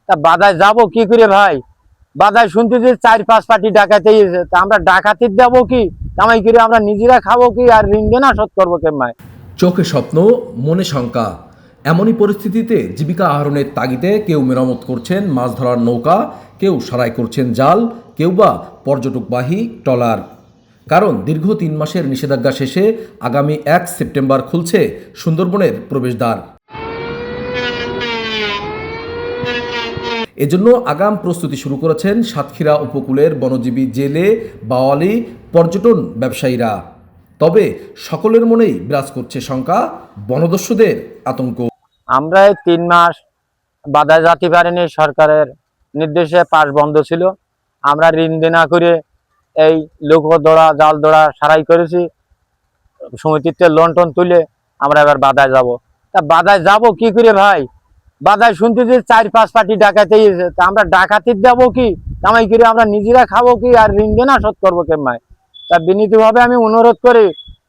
তা বাদায় যাব কি করে ভাই? বাদায় শুনতে যে 4-5 পার্টি ডাকাতি হয়েছে, তা আমরা ডাকাতির দেবো কি? কামাই করে আমরা নিজেরা খাবো কি? আর ঋণ দেনা শোধ করবো কেমন? চোখে স্বপ্ন, মনে শঙ্কা। এমনই পরিস্থিতিতে জীবিকা আহরণের তাগিদে কেউ মেরামত করছেন মাছ ধরার নৌকা, কেউ সারাই করছেন জাল, কেউ বা পর্যটকবাহী ট্রলার। কারণ দীর্ঘ 3 মাসের নিষেধাজ্ঞা শেষে আগামী 1 সেপ্টেম্বর খুলছে সুন্দরবনের প্রবেশদ্বার। এজন্য আগাম প্রস্তুতি শুরু করেছেন সাতক্ষীরা উপকূলের বনজীবী জেলে, বাওয়ালি, পর্যটন ব্যবসায়ীরা। তবে সকলের মনেই বিরাজ করছে শঙ্কা, বনদস্যুদের আতঙ্ক। আমরা এই 3 মাস বাদায় যেতে পারিনি, সরকারের নির্দেশে পাস বন্ধ ছিল। আমরা ঋণ দেনা করে এই লোক দৌড়া জাল দৌড়া সারাই করেছি, সমিতিতে লোন টোন তুলে আমরা এবার বাদায় যাব। তা বাদায় যাব কি করে ভাই? বাদায় শুনতে যে 4-5 পার্টি ডাকাতি হয়েছে, তা আমরা ডাকাতির দেবো কি? কামাই করে আমরা নিজেরা খাবো কি? আর ঋণ দেনা শোধ করবো কেমন? তা বিনীতভাবে আমি অনুরোধ করি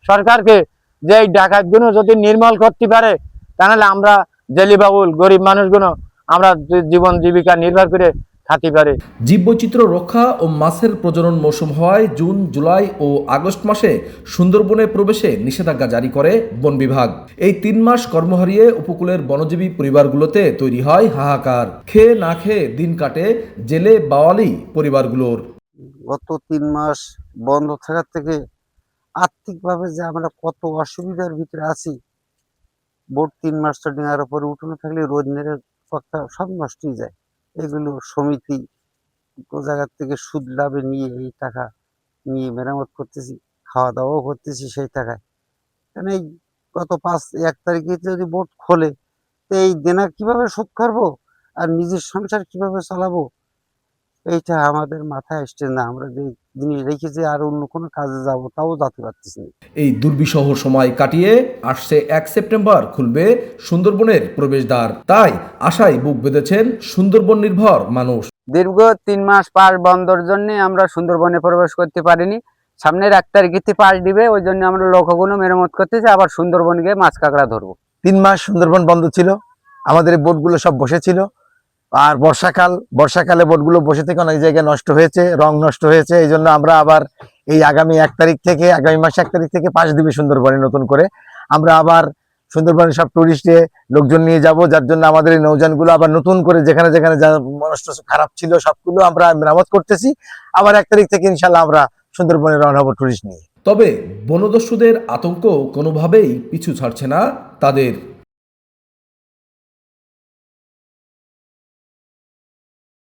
সরকারকে যে এই ডাকাতগুলো যদি নির্মূল করতে পারে, তাহলে আমরা জেলে বাবুল গরিব মানুষগুলো আমরা জীবন জীবিকা নির্ভর করে খাতে পারে। জীববৈচিত্র্য রক্ষা ও মাছের প্রজনন মৌসুম হওয়ায় জুন, জুলাই ও আগস্ট মাসে সুন্দরবনে প্রবেশে নিষেধাজ্ঞা জারি করে বন বিভাগ। এই 3 মাস কর্ম হারিয়ে উপকূলের বনজীবী পরিবারগুলোতে তৈরি হয় হাহাকার। খেয়ে না খেয়ে দিন কাটে জেলে বাওয়ালি পরিবারগুলোর। গত 3 মাস বন্ধ থাকার থেকে আর্থিকভাবে যে আমরা কত অসুবিধার ভিতরে আছি। বোট 3 মাস তো ডেঙ্গার উপরে উঠানো থাকলে রোদ মেরে সব নষ্ট হয়ে যায়। এগুলো সমিতি জায়গার থেকে সুদ লাভে নিয়ে এই টাকা নিয়ে মেরামত করতেছি, খাওয়া দাওয়াও করতেছি সেই টাকায়। কারণ এই গত 1 তারিখে যদি বোট খোলে, তো এই দেনা কিভাবে শোধ করবো আর নিজের সংসার কিভাবে চালাবো, এইটা আমাদের মাথায় আসছে না। আমরা যে জিনিস রেখেছি আর অন্য কোনো কাজে যাব, তাও যেতে পারতেছি না। এই দুর্বিষহ সময় কাটিয়ে আসছে 1 সেপ্টেম্বর খুলবে সুন্দরবনের প্রবেশদ্বার। তাই আশায় বুক বেঁধেছেন সুন্দরবন নির্ভর মানুষ। দীর্ঘ 3 মাস পাস বন্ধর জন্য আমরা সুন্দরবনে প্রবেশ করতে পারিনি। সামনের 1 তারিখে পাস দিবে, ওই জন্য আমরা লক্ষ্যগুলো মেরামত করতেছি, আবার সুন্দরবন গিয়ে মাছ কাঁকড়া ধরবো। 3 মাস সুন্দরবন বন্ধ ছিল, আমাদের এই বোটগুলো সব বসেছিল। আর বর্ষাকালে বোটগুলো বসে থেকে অনেক জায়গায় নষ্ট হয়েছে, রং নষ্ট হয়েছে। এই জন্য আমরা আবার এই আগামী মাস 1 তারিখ থেকে পাস দিবে সুন্দরবনে নতুন করে। আমরা আবার সুন্দরবনে সব টুরিস্টে লোকজন নিয়ে যাব, যার জন্য আমাদের এই নৌযানগুলো আবার নতুন করে যেখানে যেখানে যা নষ্ট খারাপ ছিল সবগুলো আমরা মেরামত করতেছি। আবার 1 তারিখ থেকে ইনশাল্লাহ আমরা সুন্দরবনে রওনা হবো টুরিস্ট নিয়ে। তবে বনদস্যুদের আতঙ্ক কোনোভাবেই পিছু ছাড়ছে না তাদের।